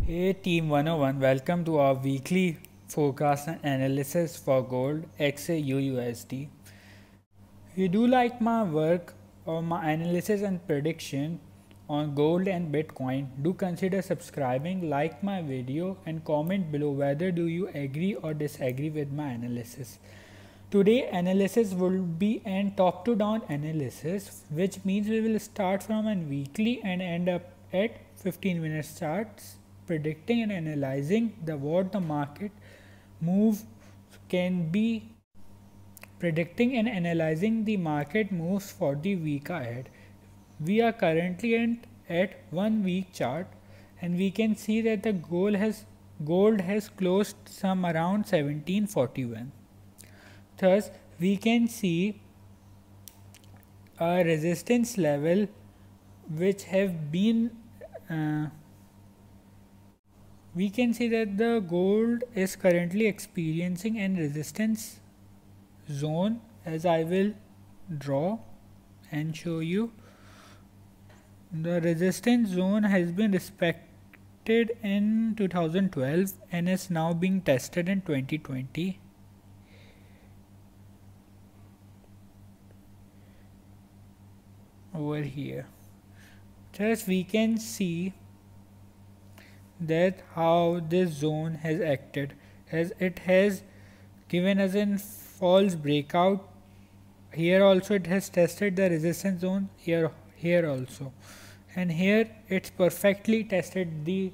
Hey Team 101, welcome to our weekly forecast and analysis for gold XAUUSD. If you do like my work or my analysis and prediction on gold and Bitcoin, do consider subscribing, like my video and comment below whether do you agree or disagree with my analysis. Today analysis will be an top to down analysis, which means we will start from a weekly and end up at 15-minute charts, predicting and analyzing what the market move can be, predicting and analyzing the market moves for the week ahead. We are currently at 1 week chart, and we can see that the gold has closed some around 1741. Thus, we can see a resistance level which have been we can see that the gold is currently experiencing an resistance zone, as I will draw and show you. The resistance zone has been respected in 2012 and is now being tested in 2020. Over here, thus we can see that how this zone has acted, as it has given us a false breakout. Here also it has tested the resistance zone, here also, and here it's perfectly tested the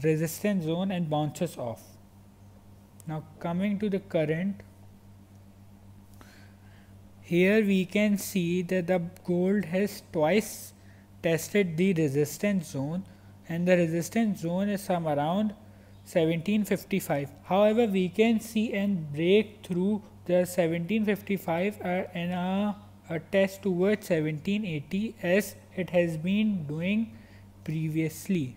resistance zone and bounces off. Now coming to the current, here we can see that the gold has twice tested the resistance zone, and the resistance zone is some around 1755. However, we can see and break through the 1755 and a test towards 1780 as it has been doing previously.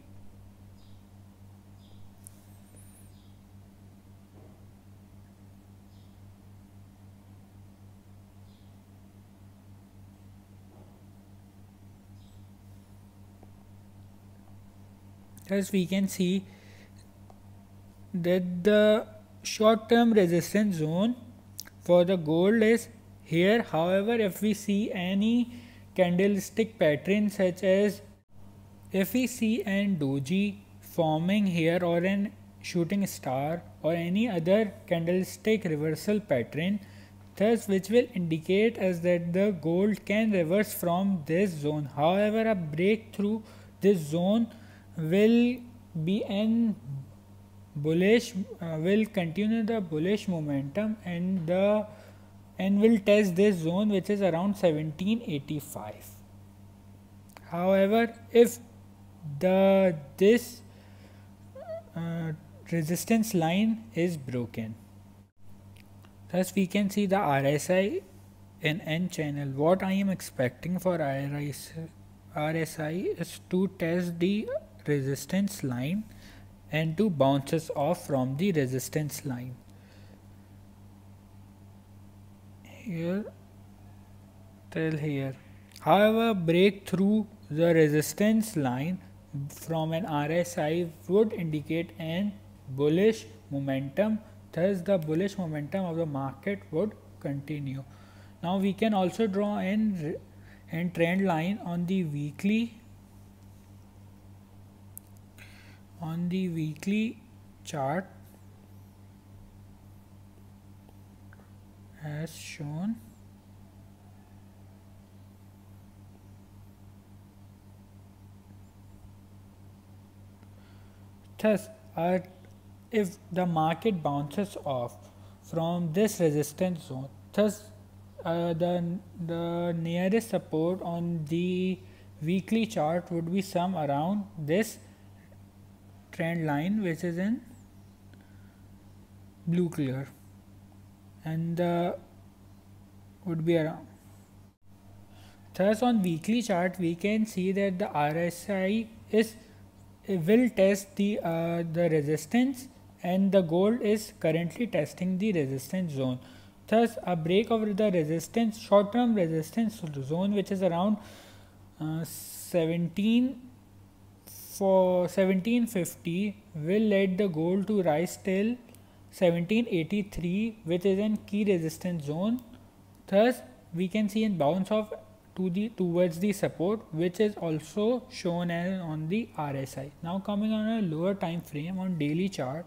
Thus we can see that the short-term resistance zone for the gold is here. However, if we see any candlestick pattern, such as if we see an doji forming here or an shooting star or any other candlestick reversal pattern, thus which will indicate us that the gold can reverse from this zone. However, a breakthrough this zone will be an bullish, will continue the bullish momentum and will test this zone, which is around 1785. However, if this resistance line is broken, thus we can see the RSI in N channel. What I am expecting for RSI is to test the resistance line and to bounces off from the resistance line here till here. However, break through the resistance line from an RSI would indicate an bullish momentum. Thus the bullish momentum of the market would continue. Now we can also draw an trend line on the weekly chart as shown. Thus, if the market bounces off from this resistance zone, thus the nearest support on the weekly chart would be some around this trend line, which is in blue color, and would be around. Thus on weekly chart we can see that the RSI will test the resistance, and the gold is currently testing the resistance zone. Thus a break over the resistance, short-term resistance zone, which is around 17 for 1750 will let the gold to rise till 1783, which is in key resistance zone. Thus we can see a bounce off towards the support, which is also shown as on the RSI. Now coming on a lower time frame on daily chart.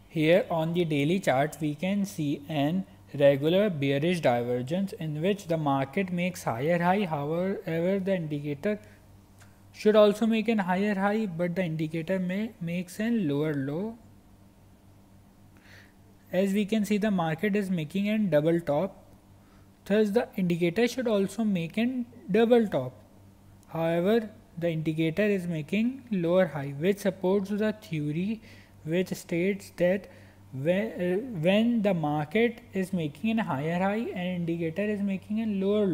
Here on the daily chart we can see an regular bearish divergence in which the market makes higher high. However, the indicator should also make an higher high, but the indicator makes a lower low. As we can see, the market is making a double top. Thus the indicator should also make a double top. However, the indicator is making lower high, which supports the theory which states that when the market is making a higher high and indicator is making a lower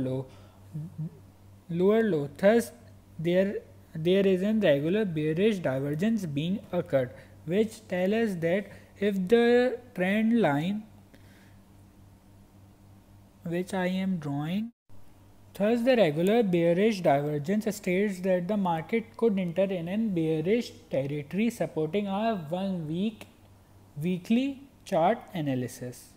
low, thus there is a regular bearish divergence being occurred, which tell us that if the trend line which I am drawing, thus the regular bearish divergence states that the market could enter in a bearish territory, supporting our 1 week weekly chart analysis.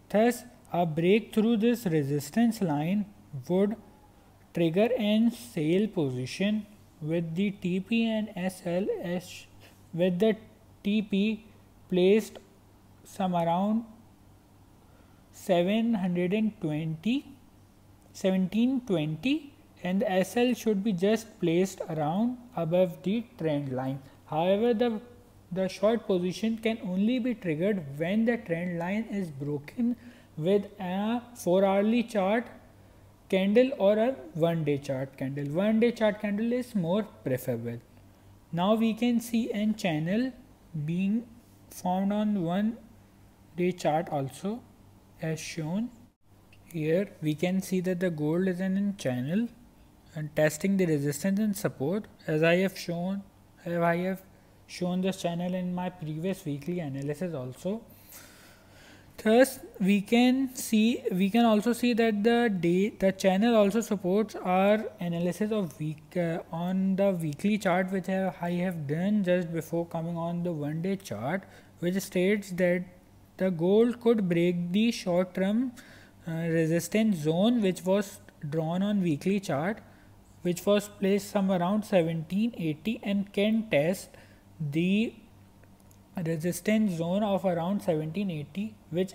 Thus a break through this resistance line would trigger an sale position with the TP and SLS, with the TP placed some around 1720 and the SL should be just placed around above the trend line. However, the short position can only be triggered when the trend line is broken with a 4-hourly chart candle or a 1-day chart candle. 1-day chart candle is more preferable. Now we can see a channel being formed on 1-day chart also, as shown. Here we can see that the gold is in a channel and testing the resistance and support, as I have shown this channel in my previous weekly analysis also. Thus we can also see that the channel also supports our analysis of on the weekly chart, which I have done just before coming on the 1-day chart, which states that the gold could break the short-term resistance zone which was drawn on weekly chart, which was placed some around 1780, and can test the resistance zone of around 1780, which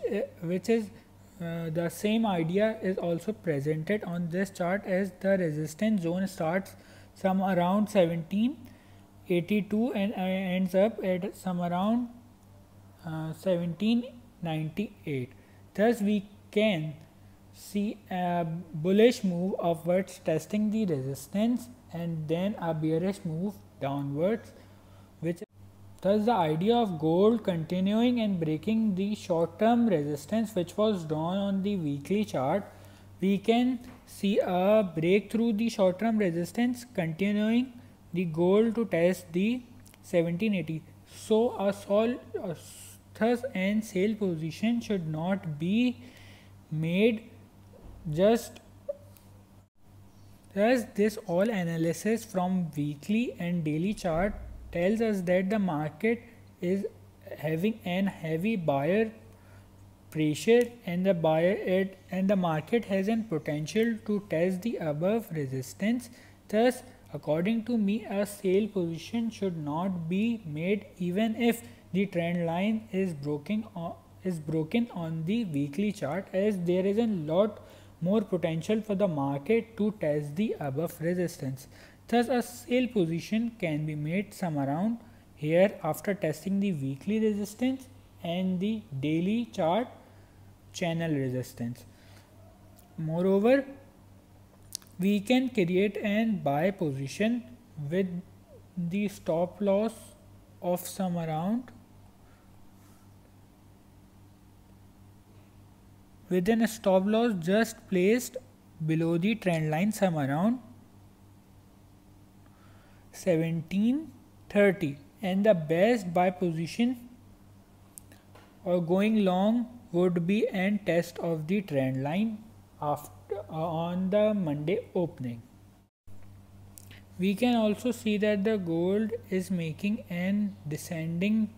is the same idea is also presented on this chart, as the resistance zone starts some around 1782 and ends up at some around 1798. Thus we can see a bullish move upwards testing the resistance and then a bearish move downwards, which thus the idea of gold continuing and breaking the short-term resistance which was drawn on the weekly chart. We can see a break through the short-term resistance, continuing the gold to test the 1780. So thus an sale position should not be made just. Thus this all analysis from weekly and daily chart tells us that the market is having an heavy buyer pressure and the market has an potential to test the above resistance. Thus according to me, a sale position should not be made even if the trend line is broken on the weekly chart, as there is a lot more potential for the market to test the above resistance. Thus a sale position can be made some around here after testing the weekly resistance and the daily chart channel resistance. Moreover, we can create an buy position with the stop loss of some around within a stop loss just placed below the trend line some around 1730, and the best buy position or going long would be an test of the trend line after on the Monday opening. We can also see that the gold is making an descending